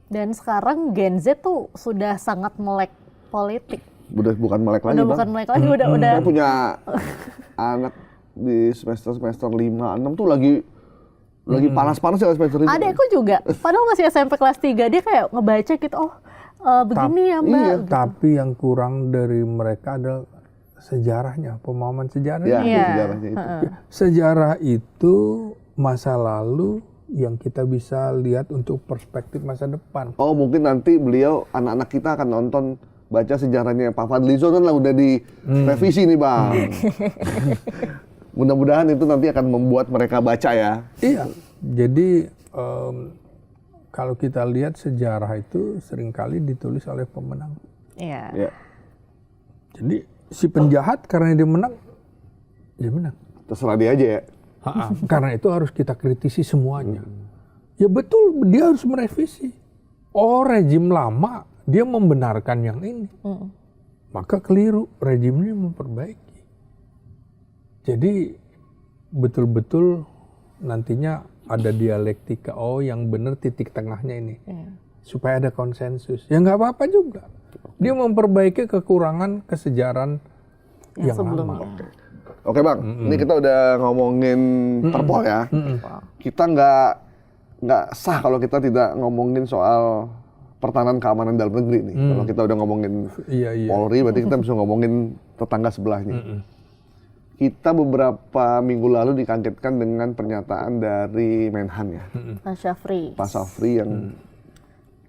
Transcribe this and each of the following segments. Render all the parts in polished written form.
Dan sekarang Gen Z tuh sudah sangat melek politik. Udah bukan melek lagi, Udah Bang. bukan melek lagi, udah. Saya punya anak di semester 5-6 tuh lagi panas-panas ya semester itu. Adekku juga, padahal masih SMP kelas 3, dia kayak ngebaca gitu, begini ya Mbak. Iya. Gitu. Tapi yang kurang dari mereka adalah sejarahnya, pemahaman sejarahnya. Ya, Iya. sejarahnya itu. Sejarah itu masa lalu yang kita bisa lihat untuk perspektif masa depan. Oh, mungkin nanti beliau, anak-anak kita akan nonton baca sejarahnya Pak Fadlizon kan lah udah di revisi nih, Bang. Mudah-mudahan itu nanti akan membuat mereka baca ya. Iya, jadi kalau kita lihat sejarah itu seringkali ditulis oleh pemenang. Iya. Ya. Jadi si penjahat karena dia menang, Terserah dia aja ya. Karena itu harus kita kritisi semuanya. Ya betul, dia harus merevisi. Oh, rejim lama dia membenarkan yang ini, maka keliru, rejimnya memperbaiki. Jadi betul-betul nantinya ada dialektika, yang benar titik tengahnya ini. Supaya ada konsensus. Ya nggak apa-apa juga. Dia memperbaiki kekurangan kesejarahan yang lama. Oke, Bang, ini kita udah ngomongin Perpol ya. Kita nggak sah kalau kita tidak ngomongin soal pertahanan keamanan dalam negeri nih. Kalau kita udah ngomongin Polri, berarti kita bisa ngomongin tetangga sebelahnya. Kita beberapa minggu lalu dikagetkan dengan pernyataan dari Menhan ya. Pak Syafri yang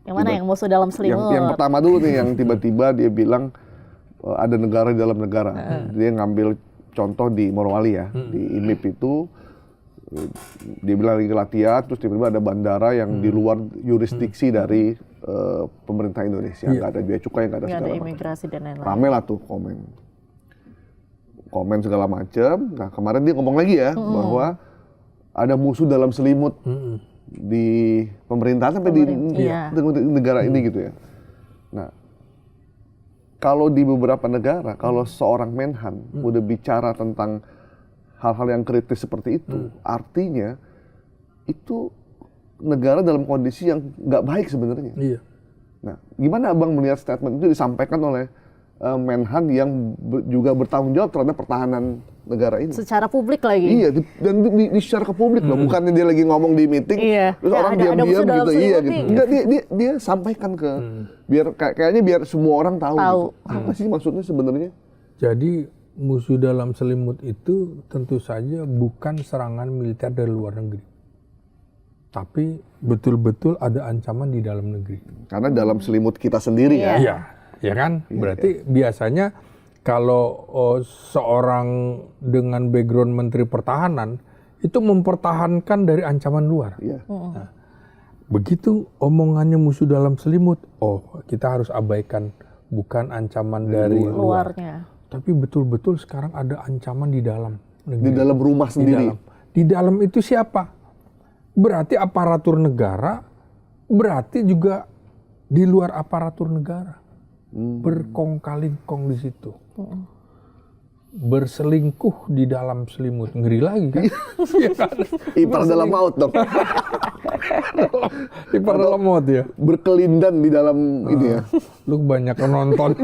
mana yang musuh dalam selimut? Yang pertama dulu nih, yang tiba-tiba dia bilang ada negara di dalam negara. Dia ngambil contoh di Morowali ya, di IMIP itu. Dia bilang lagi latihan, terus tiba-tiba ada bandara yang di luar yurisdiksi dari pemerintah Indonesia. Nggak ada biaya cukai, nggak ada segala macam. Imigrasi dan lain-lain. Rame lah tuh komen segala macam. Nah, kemarin dia ngomong lagi ya bahwa ada musuh dalam selimut di pemerintahan sampai di negara ini gitu ya. Nah, kalau di beberapa negara, kalau seorang Menhan udah bicara tentang hal-hal yang kritis seperti itu, artinya itu negara dalam kondisi yang nggak baik sebenarnya. Iya. Nah, gimana Abang melihat statement itu disampaikan oleh Menhan yang juga bertanggung jawab terhadap pertahanan negara ini? Secara publik lagi. Iya, dan di share ke publik loh, bukannya dia lagi ngomong di meeting, terus orang diam-diam gitu, gitu. Enggak, dia sampaikan ke, biar kayaknya biar semua orang tahu. Gitu. Apa sih maksudnya sebenarnya? Jadi musuh dalam selimut itu tentu saja bukan serangan militer dari luar negeri, tapi betul-betul ada ancaman di dalam negeri. Karena dalam selimut kita sendiri ya. Iya, ya kan? Berarti biasanya kalau seorang dengan background Menteri Pertahanan itu mempertahankan dari ancaman luar. Iya. Nah, begitu omongannya musuh dalam selimut, kita harus abaikan bukan ancaman dari luarnya. Tapi betul-betul sekarang ada ancaman di dalam negeri. Di dalam rumah sendiri. Di dalam itu siapa? Berarti aparatur negara, berarti juga di luar aparatur negara. Berkong-kalingkong di situ. Berselingkuh di dalam selimut. Ngeri lagi kan? Ipar dalam maut dong. Ipar dalam maut ya? Berkelindan di dalam ini ya. Lu banyak nonton.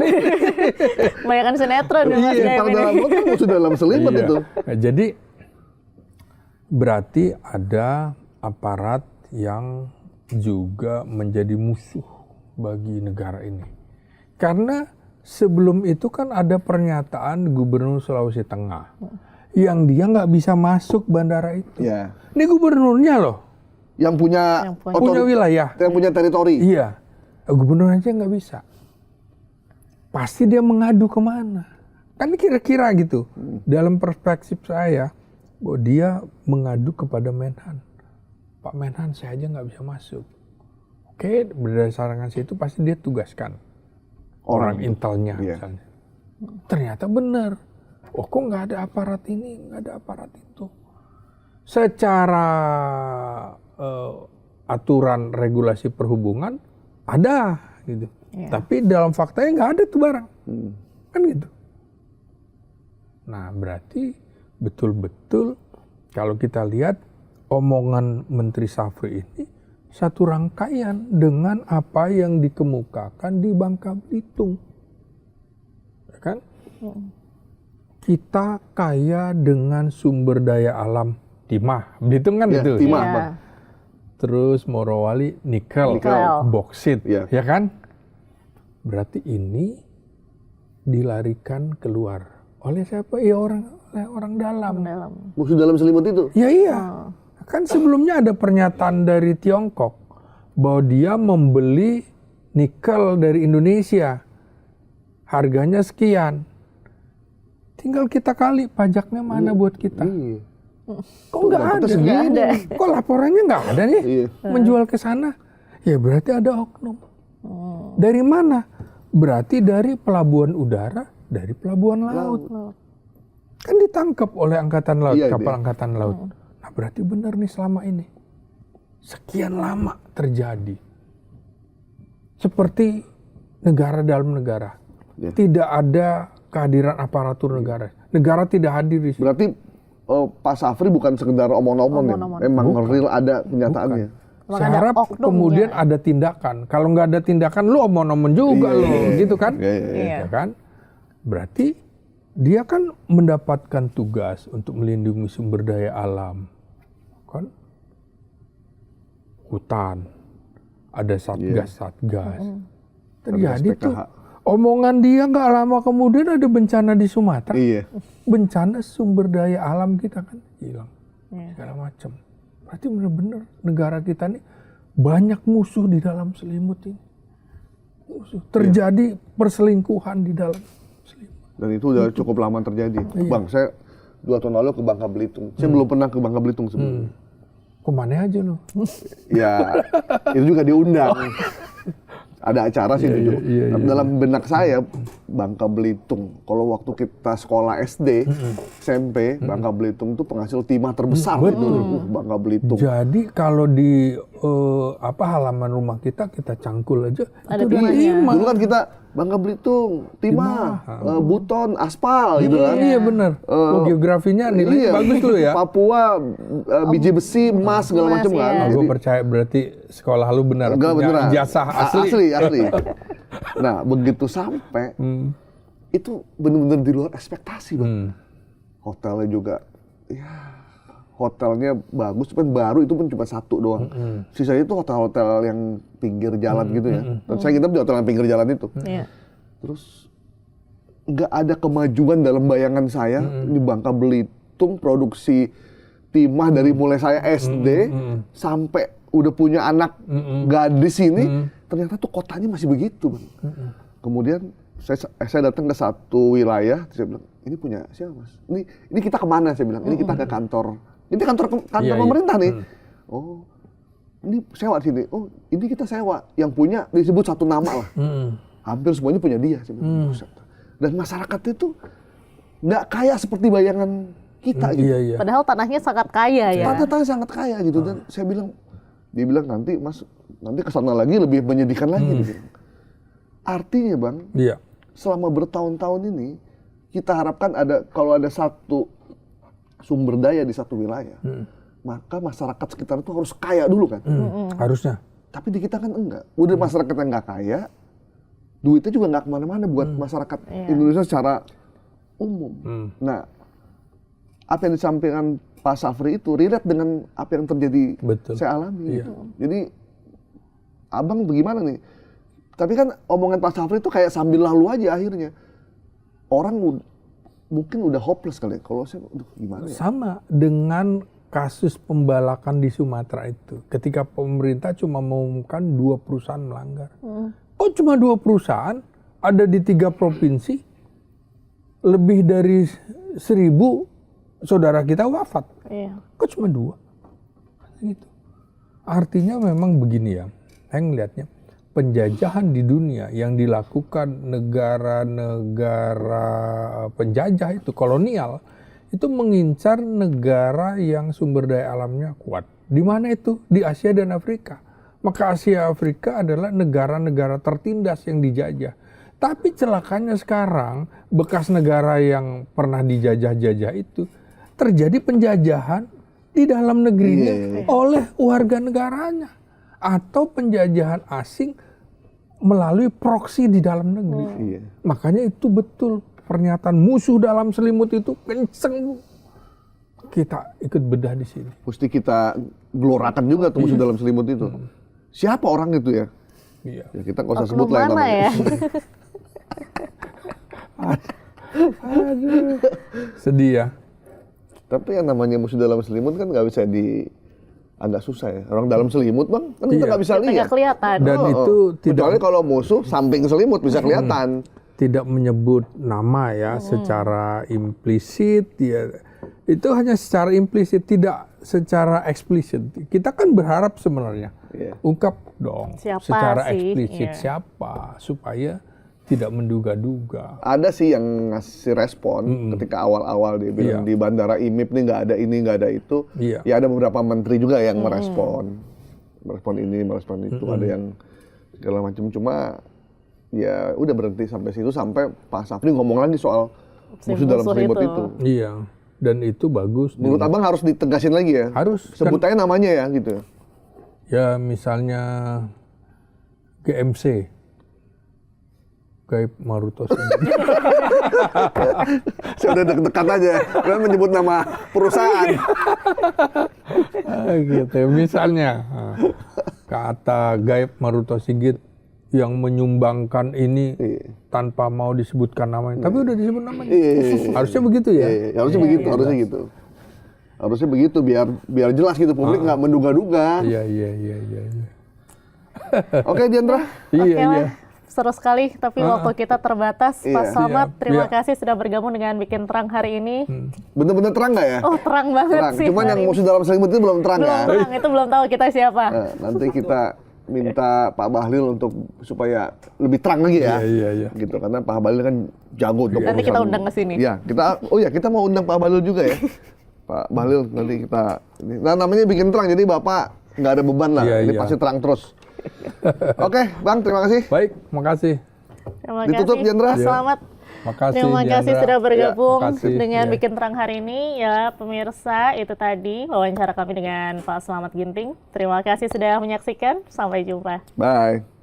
Banyakan sinetron ya Mas. Ipar dalam maut kan musuh dalam selimut itu. Nah, jadi berarti ada aparat yang juga menjadi musuh bagi negara ini. Karena sebelum itu kan ada pernyataan Gubernur Sulawesi Tengah yang dia nggak bisa masuk bandara itu. Ya. Ini gubernurnya loh. Yang punya wilayah. Yang punya teritori. Iya. Gubernur aja nggak bisa. Pasti dia mengadu kemana? Kan kira-kira gitu. Dalam perspektif saya, bahwa dia mengadu kepada Menhan. Pak Menhan, saya aja nggak bisa masuk. Oke, berdasarkan situ pasti dia tugaskan orang intelnya misalnya. Ternyata benar. Kok nggak ada aparat ini, nggak ada aparat itu. Secara aturan regulasi perhubungan ada gitu. Tapi dalam faktanya nggak ada tuh barang. Kan gitu. Nah, berarti betul-betul kalau kita lihat omongan Menteri Syafri ini satu rangkaian dengan apa yang dikemukakan di Bangka Belitung. Ya kan? Kita kaya dengan sumber daya alam timah. Belitung kan itu. Timah, Iya. Bang. Terus Morowali nikel, boksit, Iya. ya kan? Berarti ini dilarikan keluar oleh siapa? Ya orang dalam. Musuh dalam selimut itu. Ya iya. Kan sebelumnya ada pernyataan dari Tiongkok bahwa dia membeli nikel dari Indonesia. Harganya sekian. Tinggal kita kali pajaknya mana buat kita. Iya. Kok nggak ada? Nggak ada. Kok laporannya nggak ada nih? Iya. Menjual ke sana. Ya berarti ada oknum. Dari mana? Berarti dari pelabuhan udara, dari pelabuhan laut. Kan ditangkap oleh Angkatan Laut, Iya, kapal iya. Angkatan Laut. Nah berarti benar nih selama ini. Sekian lama terjadi. Seperti negara dalam negara. Iya. Tidak ada kehadiran aparatur negara. Negara tidak hadir di situ. Berarti Pak Safri bukan sekedar omong-omong ya. Omong-omong. Emang real ada kenyataannya. Emang Saya ada harap oknumnya. kemudian ada tindakan. Kalau nggak ada tindakan, lu omong-omong juga Iya, lu, iya, gitu kan? Iya, iya, iya. Iya. Ya kan? Berarti dia kan mendapatkan tugas untuk melindungi sumber daya alam, kan? Hutan, ada satgas-satgas. Terjadi SPKH. tuh, omongan dia nggak lama kemudian ada bencana di Sumatera. Iya. Bencana sumber daya alam kita kan hilang, Iya. segala macam. Berarti benar-benar negara kita nih banyak musuh di dalam selimut ini. Musuh. Terjadi perselingkuhan di dalam selimut. Dan itu udah cukup lama terjadi. Bang, saya 2 tahun lalu ke Bangka Belitung. Saya belum pernah ke Bangka Belitung sebelumnya. Kemana aja lo? Ya, itu juga diundang. Ada acara sih itu. iya, Tapi dalam benak saya, Bangka Belitung. Kalau waktu kita sekolah SD, SMP, Bangka Belitung itu penghasil timah terbesar. Itu, Bangka Belitung. Jadi kalau di halaman rumah kita cangkul aja. Ada itu timahnya. timah. Dulu kan kita Bangka Belitung, timah, buton, aspal gitu kan. Iya benar. Geografinya nilai bagus lo ya. Papua, biji besi, emas, segala Emas, macam kan. iya. Gue percaya berarti sekolah lu benar. Enggak punya beneran. ijazah asli. Asli. Nah, begitu sampai, itu benar-benar di luar ekspektasi, Bang. Hotelnya juga, ya hotelnya bagus, cuman baru itu pun cuma 1 doang. Sisanya itu hotel-hotel yang pinggir jalan gitu ya. Dan saya nginep di hotel yang pinggir jalan itu. Iya. Terus nggak ada kemajuan dalam bayangan saya di Bangka Belitung produksi timah dari mulai saya SD sampai udah punya anak gadis ini, ternyata tuh kotanya masih begitu, Bang. Kemudian saya datang ke satu wilayah, terus saya bilang, ini punya siapa, Mas? Ini kita kemana? Saya bilang, ini kita ke kantor. Ini kantor Iya, pemerintah nih. Oh, ini sewa di sini. Oh, ini kita sewa. Yang punya disebut satu nama lah. Hampir semuanya punya dia. Saya bilang, "Buset." Dan masyarakatnya tuh nggak kaya seperti bayangan kita gitu. Iya. Padahal tanahnya sangat kaya ya. Tanah sangat kaya gitu. Dan saya bilang, dia bilang nanti Mas, nanti kesana lagi lebih menyedihkan lagi. Dia bilang. Artinya Bang, Iya. selama bertahun-tahun ini kita harapkan kalau ada satu sumber daya di satu wilayah, maka masyarakat sekitar itu harus kaya dulu kan. Harusnya. Tapi di kita kan enggak. Udah masyarakat yang nggak kaya, duitnya juga nggak kemana-mana buat masyarakat Indonesia secara umum. Nah, apa yang disampaikan Pak Safri itu relate dengan apa yang terjadi Betul. saya alami. Iya. Gitu. Jadi, abang bagaimana nih? Tapi kan omongan Pak Safri itu kayak sambil lalu aja akhirnya. Orang mungkin udah hopeless kali ya. Kalau saya, aduh gimana ya? Sama dengan kasus pembalakan di Sumatera itu. Ketika pemerintah cuma mengumumkan 2 perusahaan melanggar. Kok cuma 2 perusahaan? Ada di 3 provinsi. Lebih dari 1.000 saudara kita wafat. Iya. Kok cuma 2? Gitu. Artinya memang begini ya. Saya ngelihatnya. Penjajahan di dunia yang dilakukan negara-negara penjajah itu, kolonial, itu mengincar negara yang sumber daya alamnya kuat. Di mana itu? Di Asia dan Afrika. Maka Asia Afrika adalah negara-negara tertindas yang dijajah. Tapi celakanya sekarang, bekas negara yang pernah dijajah-jajah itu, terjadi penjajahan di dalam negerinya oleh warga negaranya. atau penjajahan asing melalui proksi di dalam negeri. Iya. Makanya itu betul pernyataan musuh dalam selimut itu kenceng, Bu. Kita ikut bedah di sini. Mesti kita gelorakan juga tuh musuh dalam selimut itu. Siapa orang itu ya? Iya. Ya kita nggak usah Oknum sebut lah yang mana namanya. ya? Aduh. Sedih ya. Tapi yang namanya musuh dalam selimut kan nggak bisa agak susah ya. Orang dalam selimut bang, kan kita Iya. nggak bisa Kita lihat. nggak kelihatan. Dan itu Kecuali tidak kalau musuh samping selimut bisa kelihatan. tidak menyebut nama ya secara implisit, ya itu hanya secara implisit, tidak secara eksplisit. Kita kan berharap sebenarnya Iya. ungkap dong Siapa secara sih? eksplisit Iya. siapa supaya tidak menduga-duga. Ada sih yang ngasih respon ketika awal-awal dia bilang Iya. di bandara IMIP nih nggak ada ini nggak ada itu. Iya. Ya ada beberapa menteri juga yang merespon ini, merespon itu. Ada yang segala macam. Cuma ya udah berhenti sampai situ sampai Pak Safri ngomong lagi soal Si musuh dalam musuh selimut itu. itu. Iya, dan itu bagus. Menurut abang harus ditegasin lagi ya. Harus. Sebut aja namanya ya gitu. Ya misalnya GMC, Gaib Maruto Sigit. Saya udah dekat aja. Saya menyebut nama perusahaan. Gitu misalnya kata Gaib Maruto Sigit yang menyumbangkan ini Iya. tanpa mau disebutkan namanya, tapi udah disebut namanya. Iya. Harusnya begitu ya. Iya, harusnya begitu, harusnya gitu. Harusnya begitu biar jelas gitu publik nggak menduga-duga. Iya. Oke, Diandra. Iya, Oke iya. lah, seru sekali, tapi waktu kita terbatas. Iya. Pak Slamet, Iya. terima Iya. kasih sudah bergabung dengan Bikin Terang hari ini. Bener-bener terang nggak ya? Oh, terang banget Terang. sih. Cuman yang hari ini. musuh dalam selimut itu belum terang belum ya. terang, itu belum tahu kita siapa. Nanti kita minta Pak Bahlil untuk supaya lebih terang lagi ya. Iya. Gitu karena Pak Bahlil kan jago untuk Nanti urusan- kita undang ke sini. Iya, kita mau undang Pak Bahlil juga ya. Pak Bahlil nanti kita nah namanya bikin terang jadi Bapak nggak ada beban lah. Iya, Ini iya. pasti terang terus. Oke, Bang, terima kasih. Baik, makasih. Terima Ditutup, kasih, Diandra. Pak Iya. Slamet. Makasih. Terima kasih Diandra. sudah bergabung Ya, makasih. dengan Ya. Bikin Terang hari ini ya pemirsa. Itu tadi wawancara kami dengan Pak Slamet Ginting. Terima kasih sudah menyaksikan. Sampai jumpa. Bye.